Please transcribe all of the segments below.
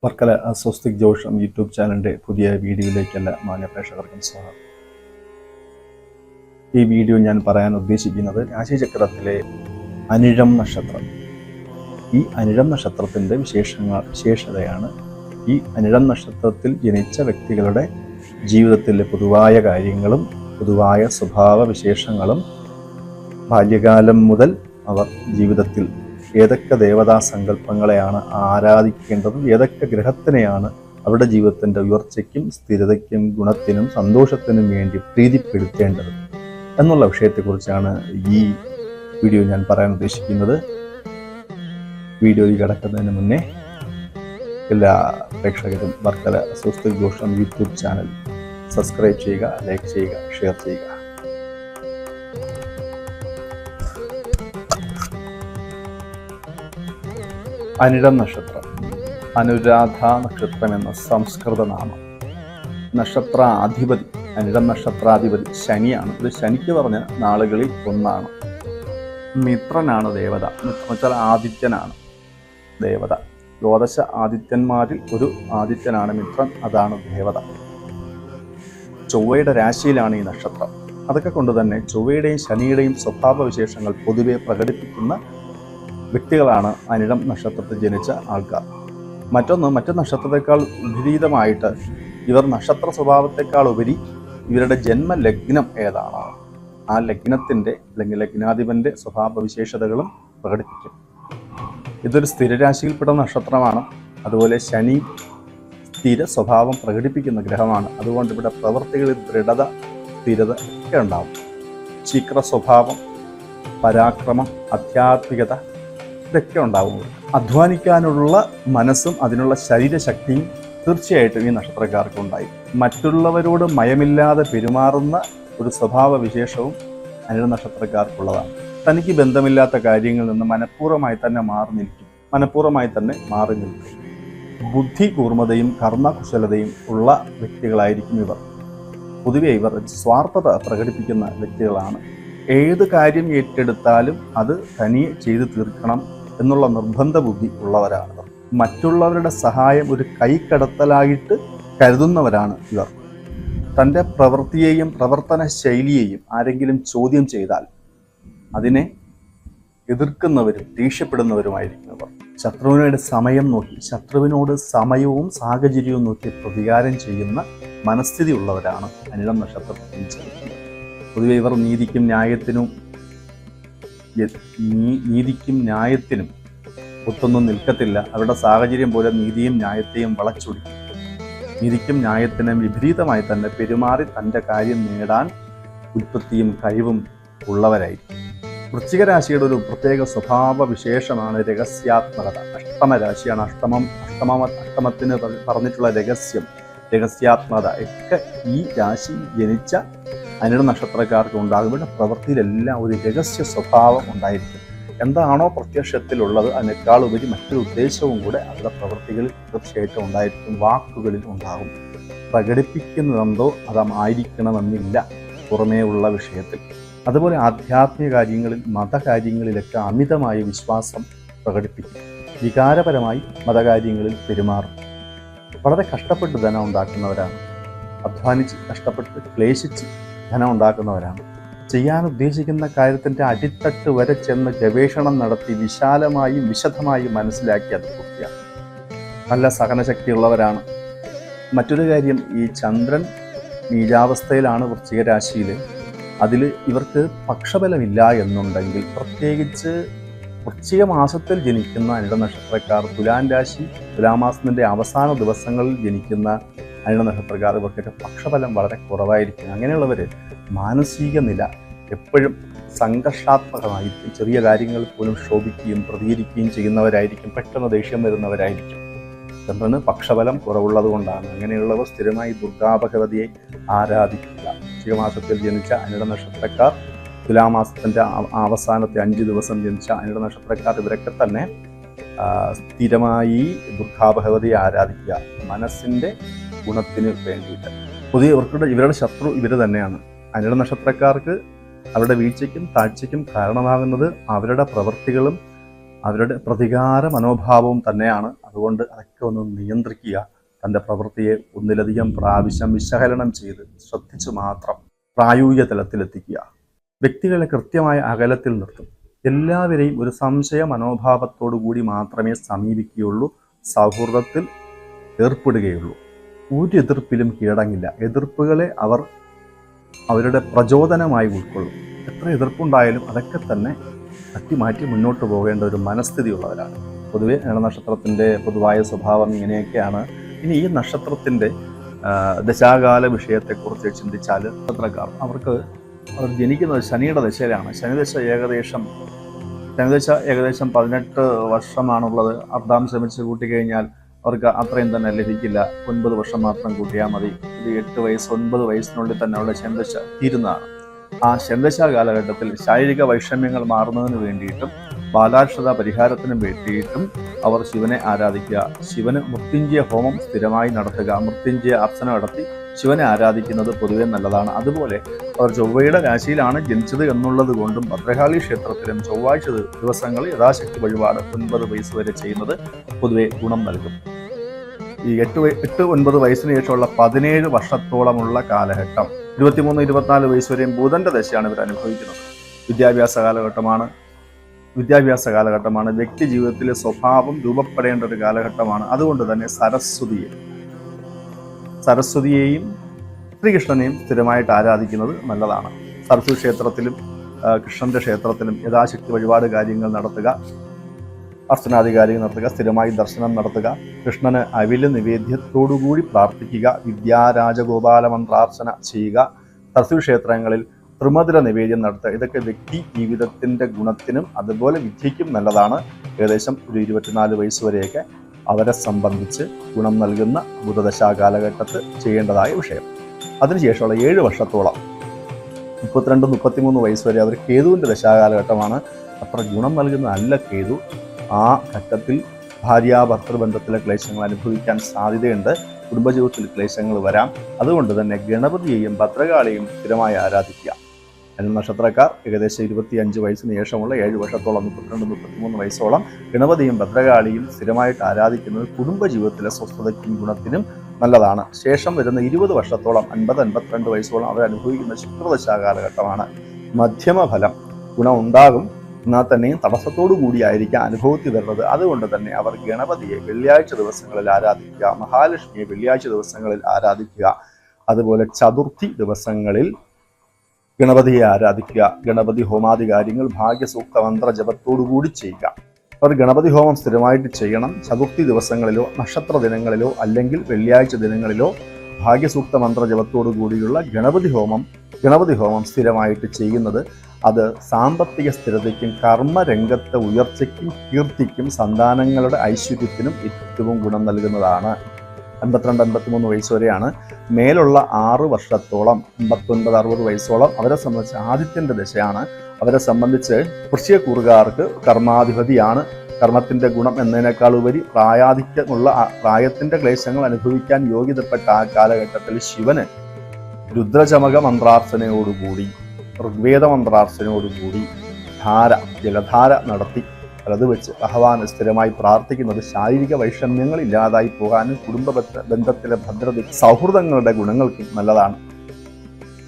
Varkala Swastik Josham YouTube ചാനലിൻ്റെ പുതിയ വീഡിയോയിലേക്ക് എല്ലാ മാന്യ പ്രേക്ഷകർക്കും സ്വാഗതം. ഈ വീഡിയോ ഞാൻ പറയാൻ ഉദ്ദേശിക്കുന്നത് രാശിചക്രത്തിലെ അനിഴം നക്ഷത്രം. ഈ അനിഴം നക്ഷത്രത്തിൻ്റെ വിശേഷതയാണ് ഈ അനിഴം നക്ഷത്രത്തിൽ ജനിച്ച വ്യക്തികളുടെ ജീവിതത്തിലെ പൊതുവായ കാര്യങ്ങളും പൊതുവായ സ്വഭാവ വിശേഷങ്ങളും ബാല്യകാലം മുതൽ അവർ ജീവിതത്തിൽ ഏതൊക്കെ ദേവതാ സങ്കല്പങ്ങളെയാണ് ആരാധിക്കേണ്ടതും ഏതൊക്കെ ഗ്രഹത്തിനെയാണ് അവരുടെ ജീവിതത്തിൻ്റെ ഉയർച്ചയ്ക്കും സ്ഥിരതയ്ക്കും ഗുണത്തിനും സന്തോഷത്തിനും വേണ്ടി പ്രീതിപ്പെടുത്തേണ്ടത് എന്നുള്ള വിഷയത്തെക്കുറിച്ചാണ് ഈ വീഡിയോ ഞാൻ പറയാൻ ഉദ്ദേശിക്കുന്നത്. വീഡിയോയിൽ കിടക്കുന്നതിന് മുന്നേ എല്ലാ പ്രേക്ഷകരും Varkala Swastik Josham YouTube channel subscribe ചെയ്യുക, ലൈക്ക് ചെയ്യുക, ഷെയർ ചെയ്യുക. അനിഴം നക്ഷത്രം, അനുരാധ നക്ഷത്രം എന്ന സംസ്കൃത നാമം. നക്ഷത്രാധിപതി, അനിഴം നക്ഷത്രാധിപതി ശനിയാണ്. ഇത് ശനിക്ക് പറഞ്ഞ നാളുകളിൽ ഒന്നാണ്. മിത്രനാണ് ദേവത. മിത്രം വെച്ചാൽ ആദിത്യനാണ് ദേവത. ദ്വാദശ ആദിത്യന്മാരിൽ ഒരു ആദിത്യനാണ് മിത്രൻ, അതാണ് ദേവത. ചൊവ്വയുടെ രാശിയിലാണ് ഈ നക്ഷത്രം. അതൊക്കെ കൊണ്ട് തന്നെ ചൊവ്വയുടെയും ശനിയുടെയും സ്വഭാവ വിശേഷങ്ങൾ പൊതുവെ പ്രകടിപ്പിക്കുന്ന വ്യക്തികളാണ് അനിഴം നക്ഷത്രത്തിൽ ജനിച്ച ആൾക്കാർ. മറ്റു നക്ഷത്രത്തെക്കാൾ വിപരീതമായിട്ട് ഇവർ നക്ഷത്ര സ്വഭാവത്തെക്കാൾ ഉപരി ഇവരുടെ ജന്മലഗ്നം ഏതാണോ ആ ലഗ്നത്തിൻ്റെ അല്ലെങ്കിൽ ലഗ്നാധിപൻ്റെ സ്വഭാവ വിശേഷതകളും പ്രകടിപ്പിക്കും. ഇതൊരു സ്ഥിരരാശിയിൽപ്പെട്ട നക്ഷത്രമാണ്. അതുപോലെ ശനി സ്ഥിര സ്വഭാവം പ്രകടിപ്പിക്കുന്ന ഗ്രഹമാണ്. അതുകൊണ്ട് ഇവിടെ പ്രവൃത്തികളിൽ ദൃഢത, സ്ഥിരത ഒക്കെ ഉണ്ടാവും. ശീഘ്ര സ്വഭാവം, പരാക്രമം, ആധ്യാത്മികത ഇതൊക്കെ ഉണ്ടാവും. അധ്വാനിക്കാനുള്ള മനസ്സും അതിനുള്ള ശരീരശക്തിയും തീർച്ചയായിട്ടും ഈ നക്ഷത്രക്കാർക്ക് ഉണ്ടായി. മറ്റുള്ളവരോട് മയമില്ലാതെ പെരുമാറുന്ന ഒരു സ്വഭാവ വിശേഷവും അനിഴം നക്ഷത്രക്കാർക്കുള്ളതാണ്. തനിക്ക് ബന്ധമില്ലാത്ത കാര്യങ്ങളിൽ നിന്ന് മനഃപൂർവ്വമായി തന്നെ മാറി നിൽക്കും. ബുദ്ധി കൂർമ്മതയും കർമ്മകുശലതയും ഉള്ള വ്യക്തികളായിരിക്കും ഇവർ. പൊതുവെ ഇവർ സ്വാർത്ഥത പ്രകടിപ്പിക്കുന്ന വ്യക്തികളാണ്. ഏത് കാര്യം ഏറ്റെടുത്താലും അത് തനിയെ ചെയ്തു തീർക്കണം എന്നുള്ള നിർബന്ധ ബുദ്ധി ഉള്ളവരാണ്. മറ്റുള്ളവരുടെ സഹായം ഒരു കൈക്കടത്തലായിട്ട് കരുതുന്നവരാണ് ഇവർ. തൻ്റെ പ്രവൃത്തിയെയും പ്രവർത്തന ശൈലിയെയും ആരെങ്കിലും ചോദ്യം ചെയ്താൽ അതിനെ എതിർക്കുന്നവരും ദേഷ്യപ്പെടുന്നവരുമായിരിക്കും ഇവർ. ശത്രുവിനോട് സമയവും സാഹചര്യവും നോക്കി പ്രതികാരം ചെയ്യുന്ന മനസ്ഥിതി ഉള്ളവരാണ് അനിഴം നക്ഷത്രത്തിൽ ജനിക്കുന്നത്. പൊതുവെ ഇവർ നീതിക്കും ന്യായത്തിനും ഒത്തൊന്നും നിൽക്കത്തില്ല. അവരുടെ സാഹചര്യം പോലെ നീതിയും ന്യായത്തെയും വളച്ചൊടിക്കും. നീതിക്കും ന്യായത്തിനും വിപരീതമായി തന്നെ പെരുമാറി തൻ്റെ കാര്യം നേടാൻ ഉൽപ്പത്തിയും കഴിവും ഉള്ളവരായിരിക്കും. വൃശ്ചിക രാശിയുടെ ഒരു പ്രത്യേക സ്വഭാവ വിശേഷമാണ് രഹസ്യാത്മകത. അഷ്ടമരാശിയാണ്. അഷ്ടമത്തിന് പറഞ്ഞിട്ടുള്ള രഹസ്യാത്മകത ഒക്കെ ഈ രാശി ജനിച്ച അനിഴം നക്ഷത്രക്കാർക്ക് ഉണ്ടാകും. ഇവിടെ പ്രവൃത്തിയിലെല്ലാം ഒരു രഹസ്യ സ്വഭാവം ഉണ്ടായിരിക്കും. എന്താണോ പ്രത്യക്ഷത്തിലുള്ളത് അതിനേക്കാൾ ഉപരി മറ്റൊരു ഉദ്ദേശവും കൂടെ അവരുടെ പ്രവൃത്തികളിൽ തീർച്ചയായിട്ടും ഉണ്ടായിരിക്കും. വാക്കുകളിൽ ഉണ്ടാകും. പ്രകടിപ്പിക്കുന്നതെന്തോ അതായിരിക്കണമെന്നില്ല പുറമേ ഉള്ള വിഷയത്തിൽ. അതുപോലെ ആധ്യാത്മിക കാര്യങ്ങളിൽ, മതകാര്യങ്ങളിലൊക്കെ അമിതമായ വിശ്വാസം പ്രകടിപ്പിക്കും. വികാരപരമായി മതകാര്യങ്ങളിൽ പെരുമാറും. വളരെ കഷ്ടപ്പെട്ട് ധനം ഉണ്ടാക്കുന്നവരാണ്. അധ്വാനിച്ച് കഷ്ടപ്പെട്ട് ക്ലേശിച്ച് ധനം ഉണ്ടാക്കുന്നവരാണ്. ചെയ്യാൻ ഉദ്ദേശിക്കുന്ന കാര്യത്തിൻ്റെ അടിത്തട്ട് വരെ ചെന്ന് ഗവേഷണം നടത്തി വിശാലമായും വിശദമായും മനസ്സിലാക്കി അത് പൂർത്തിയാണ്. നല്ല സഹനശക്തിയുള്ളവരാണ്. മറ്റൊരു കാര്യം, ഈ ചന്ദ്രൻ നീചാവസ്ഥയിലാണ് വൃശ്ചിക രാശിയിൽ. അതിൽ ഇവർക്ക് പക്ഷബലമില്ല എന്നുണ്ടെങ്കിൽ, പ്രത്യേകിച്ച് വൃശ്ചിക മാസത്തിൽ ജനിക്കുന്ന അനിഴം നക്ഷത്രക്കാർ, തുലാമാസത്തിൻ്റെ അവസാന ദിവസങ്ങളിൽ ജനിക്കുന്ന അനിഴം നക്ഷത്രക്കാർ, ഇവർക്കൊക്കെ പക്ഷബലം വളരെ കുറവായിരിക്കും. അങ്ങനെയുള്ളവർ മാനസിക നില എപ്പോഴും സംഘർഷാത്മകമായിരിക്കും. ചെറിയ കാര്യങ്ങളിൽ പോലും ശോഭിക്കുകയും പ്രതികരിക്കുകയും ചെയ്യുന്നവരായിരിക്കും. പെട്ടെന്ന് ദേഷ്യം വരുന്നവരായിരിക്കും. ചന്ദ്രന് പക്ഷബലം കുറവുള്ളത് കൊണ്ടാണ്. അങ്ങനെയുള്ളവർ സ്ഥിരമായി ദുർഗാഭഗവതിയെ ആരാധിക്കുക. വൃശ്ചികമാസത്തിൽ ജനിച്ച അനിഴം നക്ഷത്രക്കാർ, തുലാമാസത്തിൻ്റെ അവസാനത്തെ 5 ദിവസം ജനിച്ച അനിഴം നക്ഷത്രക്കാർ, ഇവരൊക്കെ തന്നെ സ്ഥിരമായി ദുർഗാഭഗവതിയെ ആരാധിക്കുക മനസ്സിൻ്റെ ഗുണത്തിന് വേണ്ടിയിട്ട്. ഇവരുടെ ശത്രു ഇവർ തന്നെയാണ്. അനിഴം നക്ഷത്രക്കാർക്ക് അവരുടെ വീഴ്ചയ്ക്കും താഴ്ചയ്ക്കും കാരണമാകുന്നത് അവരുടെ പ്രവൃത്തികളും അവരുടെ പ്രതികാര മനോഭാവവും തന്നെയാണ്. അതുകൊണ്ട് അതൊക്കെ ഒന്ന് നിയന്ത്രിക്കുക. തൻ്റെ പ്രവൃത്തിയെ ഒന്നിലധികം പ്രാവശ്യം വിശകലനം ചെയ്ത് ശ്രദ്ധിച്ചു മാത്രം പ്രായോഗിക തലത്തിലെത്തിക്കുക. വ്യക്തികളെ കൃത്യമായ അകലത്തിൽ നിർത്തും. എല്ലാവരെയും ഒരു സംശയ മനോഭാവത്തോടു കൂടി മാത്രമേ സമീപിക്കുകയുള്ളൂ, സൗഹൃദത്തിൽ ഏർപ്പെടുകയുള്ളൂ. ഒരു എതിർപ്പിലും കീഴടങ്ങില്ല. എതിർപ്പുകളെ അവർ അവരുടെ പ്രചോദനമായി ഉൾക്കൊള്ളും. എത്ര എതിർപ്പുണ്ടായാലും അതൊക്കെ തന്നെ തട്ടിമാറ്റി മുന്നോട്ട് പോകേണ്ട ഒരു മനസ്ഥിതിയുള്ളവരാണ്. പൊതുവെ നക്ഷത്രത്തിൻ്റെ പൊതുവായ സ്വഭാവം ഇങ്ങനെയൊക്കെയാണ്. ഇനി ഈ നക്ഷത്രത്തിൻ്റെ ദശാകാല വിഷയത്തെക്കുറിച്ച് ചിന്തിച്ചാൽ നക്ഷത്രക്കാർ അവർ ജനിക്കുന്നത് ശനിയുടെ ദശയിലാണ്. ശനിദശ ഏകദേശം 18 വർഷമാണുള്ളത്. അർദ്ധാംശം വെച്ച് കൂട്ടിക്കഴിഞ്ഞാൽ അവർക്ക് അത്രയും തന്നെ ലഭിക്കില്ല. 9 വർഷം മാത്രം കൂട്ടിയാൽ മതി. ഇത് 8 വയസ്സ് 9 വയസ്സിനുള്ളിൽ തന്നെ അവരുടെ ശനിദശ തീരുന്നതാണ്. ആ ശനിദശ കാലഘട്ടത്തിൽ ശാരീരിക വൈഷമ്യങ്ങൾ മാറുന്നതിന് വേണ്ടിയിട്ടും ബാലാക്ഷത പരിഹാരത്തിനും വേണ്ടിയിട്ടും അവർ ശിവനെ ആരാധിക്കുക. ശിവന് മൃത്യുഞ്ജയ ഹോമം സ്ഥിരമായി നടത്തുക. മൃത്യുഞ്ജയ അർച്ചന നടത്തി ശിവനെ ആരാധിക്കുന്നത് പൊതുവെ നല്ലതാണ്. അതുപോലെ അവർ ചൊവ്വയുടെ രാശിയിലാണ് ജനിച്ചത് എന്നുള്ളത് കൊണ്ടും ഭദ്രകാളി ക്ഷേത്രത്തിലും ചൊവ്വാഴ്ച ദിവസങ്ങൾ യഥാശക്തി വഴിപാട് 9 വയസ്സ് വരെ ചെയ്യുന്നത് പൊതുവെ ഗുണം നൽകും. ഈ 8-9 വയസ്സിന് ശേഷമുള്ള 17 വർഷത്തോളമുള്ള കാലഘട്ടം 23-24 വയസ്സ് വരെയും ബുധന്റെ ദശയാണ് ഇവർ അനുഭവിക്കുന്നത്. വിദ്യാഭ്യാസ കാലഘട്ടമാണ്. വ്യക്തി ജീവിതത്തിലെ സ്വഭാവം രൂപപ്പെടേണ്ട ഒരു കാലഘട്ടമാണ്. അതുകൊണ്ട് തന്നെ സരസ്വതിയെയും ശ്രീകൃഷ്ണനെയും സ്ഥിരമായിട്ട് ആരാധിക്കുന്നത് നല്ലതാണ്. സരസ്വതി ക്ഷേത്രത്തിലും കൃഷ്ണന്റെ ക്ഷേത്രത്തിലും യഥാശക്തി വഴിപാട് കാര്യങ്ങൾ നടത്തുക, അർച്ചനാദി കാര്യങ്ങൾ നടത്തുക, സ്ഥിരമായി ദർശനം നടത്തുക, കൃഷ്ണന് അവില് നിവേദ്യത്തോടുകൂടി പ്രാർത്ഥിക്കുക, വിദ്യാരാജഗോപാല മന്ത്രാർച്ചന ചെയ്യുക, സരസ്വതി ക്ഷേത്രങ്ങളിൽ ത്രിമധുര നിവേദ്യം നടത്തുക. ഇതൊക്കെ വ്യക്തി ജീവിതത്തിൻ്റെ ഗുണത്തിനും അതുപോലെ വിദ്യയ്ക്കും നല്ലതാണ്. ഏകദേശം ഒരു 24 വയസ്സ് വരെയൊക്കെ അവരെ സംബന്ധിച്ച് ഗുണം നൽകുന്ന ബുധദശാ കാലഘട്ടത്ത് ചെയ്യേണ്ടതായ വിഷയം. അതിനുശേഷമുള്ള 7 വർഷത്തോളം 32-33 വയസ്സ് വരെ അവർ കേതുവിൻ്റെ ദശാകാലഘട്ടമാണ്. അത്ര ഗുണം നൽകുന്ന അല്ല കേതു. ആ ഘട്ടത്തിൽ ഭാര്യാഭർത്തൃബന്ധത്തിലെ ക്ലേശങ്ങൾ അനുഭവിക്കാൻ സാധ്യതയുണ്ട്. കുടുംബജീവിതത്തിൽ ക്ലേശങ്ങൾ വരാം. അതുകൊണ്ട് തന്നെ ഗണപതിയെയും ഭദ്രകാളിയെയും സ്ഥിരമായി ആരാധിക്കുക. നക്ഷത്രക്കാർ ഏകദേശം 25 വയസ്സിന് ശേഷമുള്ള 7 വർഷത്തോളം 32-33 വയസ്സോളം ഗണപതിയും ഭദ്രകാളിയും സ്ഥിരമായിട്ട് ആരാധിക്കുന്നത് കുടുംബജീവിതത്തിലെ സ്വസ്ഥതയ്ക്കും ഗുണത്തിനും നല്ലതാണ്. ശേഷം വരുന്ന 20 വർഷത്തോളം 50-52 വയസ്സോളം അവർ അനുഭവിക്കുന്ന ശുക്രദശാ കാലഘട്ടമാണ്. മധ്യമ ഫലം ഗുണം ഉണ്ടാകും, എന്നാൽ തന്നെയും തടസ്സത്തോടു കൂടിയായിരിക്കാം അനുഭവത്തിൽ വരുന്നത്. അതുകൊണ്ട് തന്നെ അവർ ഗണപതിയെ വെള്ളിയാഴ്ച ദിവസങ്ങളിൽ ആരാധിക്കുക, മഹാലക്ഷ്മിയെ വെള്ളിയാഴ്ച ദിവസങ്ങളിൽ ആരാധിക്കുക. അതുപോലെ ചതുർത്ഥി ദിവസങ്ങളിൽ ഗണപതിയെ ആരാധിക്കുക. ഗണപതി ഹോമാദി കാര്യങ്ങൾ ഭാഗ്യസൂക്ത മന്ത്ര ജപത്തോടുകൂടി ചെയ്യുക. അവർ ഗണപതി ഹോമം സ്ഥിരമായിട്ട് ചെയ്യണം. ചതുർത്ഥി ദിവസങ്ങളിലോ നക്ഷത്ര ദിനങ്ങളിലോ അല്ലെങ്കിൽ വെള്ളിയാഴ്ച ദിനങ്ങളിലോ ഭാഗ്യസൂക്ത മന്ത്ര ജപത്തോടു കൂടിയുള്ള ഗണപതി ഹോമം സ്ഥിരമായിട്ട് ചെയ്യുന്നത് അത് സാമ്പത്തിക സ്ഥിരതയ്ക്കും കർമ്മരംഗത്തെ ഉയർച്ചയ്ക്കും കീർത്തിക്കും സന്താനങ്ങളുടെ ഐശ്വര്യത്തിനും ഏറ്റവും ഗുണം നൽകുന്നതാണ്. 52-53 വയസ്സ് വരെയാണ്. മേലുള്ള 6 വർഷത്തോളം 59-60 വയസ്സോളം അവരെ സംബന്ധിച്ച് ആദിത്യന്റെ ദശയാണ്. അവരെ സംബന്ധിച്ച് വൃശ്ചികക്കൂറുകാർക്ക് കർമാധിപതിയാണ്. കർമ്മത്തിന്റെ ഗുണം എന്നതിനേക്കാൾ ഉപരി പ്രായാധിക്യമുള്ള പ്രായത്തിന്റെ ക്ലേശങ്ങൾ അനുഭവിക്കാൻ യോഗ്യതപ്പെട്ട ആ കാലഘട്ടത്തിൽ ശിവന് രുദ്രചമക മന്ത്രാർച്ചനയോടുകൂടി ഋഗ്വേദ മന്ത്രാർച്ചനയോടുകൂടി ജലധാര നടത്തി അത് വെച്ച് ഭഗവാന് സ്ഥിരമായി പ്രാർത്ഥിക്കുന്നത് ശാരീരിക വൈഷമ്യങ്ങൾ ഇല്ലാതായി പോകാനും കുടുംബ ബന്ധത്തിലെ ഭദ്രത സൗഹൃദങ്ങളുടെ ഗുണങ്ങൾക്കും നല്ലതാണ്.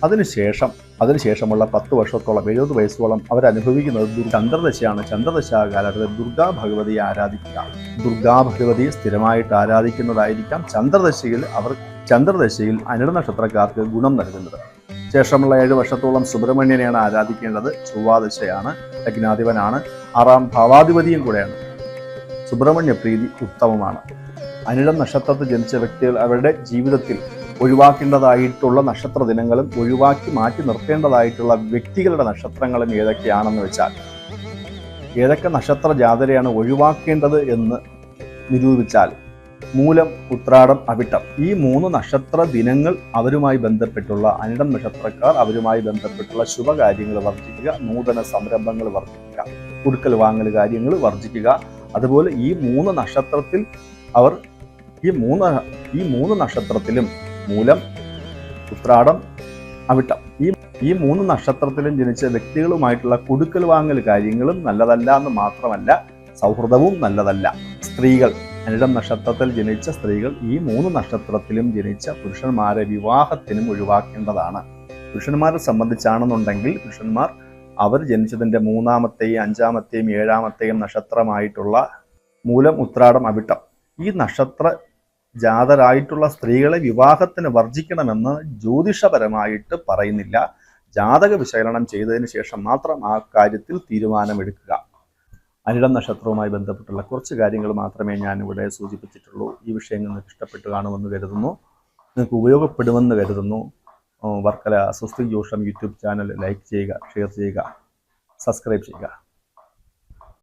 അതിനുശേഷമുള്ള 10 വർഷത്തോളം 70 വയസ്സോളം അവരനുഭവിക്കുന്നത് ചന്ദ്രദശയാണ്. ചന്ദ്രദശാ കാലഘട്ടത്തിൽ ദുർഗാ ഭഗവതിയെ ആരാധിക്കുക. ദുർഗാ ഭഗവതിയെ സ്ഥിരമായിട്ട് ആരാധിക്കുന്നതായിരിക്കാം ചന്ദ്രദശയിൽ അനിഴ നക്ഷത്രക്കാർക്ക് ഗുണം നൽകുന്നത്. ശേഷമുള്ള 7 വർഷത്തോളം സുബ്രഹ്മണ്യനെയാണ് ആരാധിക്കേണ്ടത്. ചൊവ്വാദശയാണ്, ലഗ്നാധിപനാണ്, 6ാം ഭാവാധിപതിയും കൂടെയാണ്. സുബ്രഹ്മണ്യ പ്രീതി ഉത്തമമാണ്. അനിഴം നക്ഷത്രത്തിൽ ജനിച്ച വ്യക്തികൾ അവരുടെ ജീവിതത്തിൽ ഒഴിവാക്കേണ്ടതായിട്ടുള്ള നക്ഷത്ര ദിനങ്ങളും ഒഴിവാക്കി മാറ്റി നിർത്തേണ്ടതായിട്ടുള്ള വ്യക്തികളുടെ നക്ഷത്രങ്ങളും ഏതൊക്കെയാണെന്ന് വെച്ചാൽ, ഏതൊക്കെ നക്ഷത്ര ജാതരെയാണ് ഒഴിവാക്കേണ്ടത് എന്ന് നിരൂപിച്ചാൽ മൂലം, ഉത്രാടം, അവിട്ടം ഈ 3 നക്ഷത്ര ദിനങ്ങൾ അവരുമായി ബന്ധപ്പെട്ടുള്ള അനിഴം നക്ഷത്രക്കാർ അവരുമായി ബന്ധപ്പെട്ടുള്ള ശുഭകാര്യങ്ങൾ വർജിക്കുക, നൂതന സംരംഭങ്ങൾ വർജിക്കുക, കൊടുക്കൽ വാങ്ങൽ കാര്യങ്ങൾ വർജിക്കുക. അതുപോലെ ഈ 3 നക്ഷത്രത്തിൽ അവർ ഈ മൂന്ന് നക്ഷത്രത്തിലും മൂലം, ഉത്രാടം, അവിട്ടം ഈ 3 നക്ഷത്രത്തിലും ജനിച്ച വ്യക്തികളുമായിട്ടുള്ള കൊടുക്കൽ വാങ്ങൽ കാര്യങ്ങളും നല്ലതല്ല എന്ന് മാത്രമല്ല സൗഹൃദവും നല്ലതല്ല. സ്ത്രീകൾ, അനിഴം നക്ഷത്രത്തിൽ ജനിച്ച സ്ത്രീകൾ ഈ 3 നക്ഷത്രത്തിലും ജനിച്ച പുരുഷന്മാരെ വിവാഹത്തിനും ഒഴിവാക്കേണ്ടതാണ്. പുരുഷന്മാരെ സംബന്ധിച്ചാണെന്നുണ്ടെങ്കിൽ പുരുഷന്മാർ അവർ ജനിച്ചതിൻ്റെ 3-ാമത്തെയും 5-ാമത്തെയും 7-ാമത്തെയും നക്ഷത്രമായിട്ടുള്ള മൂലം, ഉത്രാടം, അവിട്ടം ഈ നക്ഷത്ര ജാതരായിട്ടുള്ള സ്ത്രീകളെ വിവാഹത്തിന് വർജിക്കണമെന്ന് ജ്യോതിഷപരമായിട്ട് പറയുന്നില്ല. ജാതക വിശകലനം ചെയ്തതിന് ശേഷം മാത്രം ആ കാര്യത്തിൽ തീരുമാനമെടുക്കുക. അനിഴം നക്ഷത്രവുമായി ബന്ധപ്പെട്ടുള്ള കുറച്ച് കാര്യങ്ങൾ മാത്രമേ ഞാനിവിടെ സൂചിപ്പിച്ചിട്ടുള്ളൂ. ഈ വിഷയം നിങ്ങൾക്ക് ഇഷ്ടപ്പെട്ട് കാണുമെന്ന് കരുതുന്നു, നിങ്ങൾക്ക് ഉപയോഗപ്പെടുമെന്ന് കരുതുന്നു. വർക്കല സ്വസ്തിക് ജ്യോതിഷം യൂട്യൂബ് ചാനൽ ലൈക്ക് ചെയ്യുക, ഷെയർ ചെയ്യുക, സബ്സ്ക്രൈബ് ചെയ്യുക.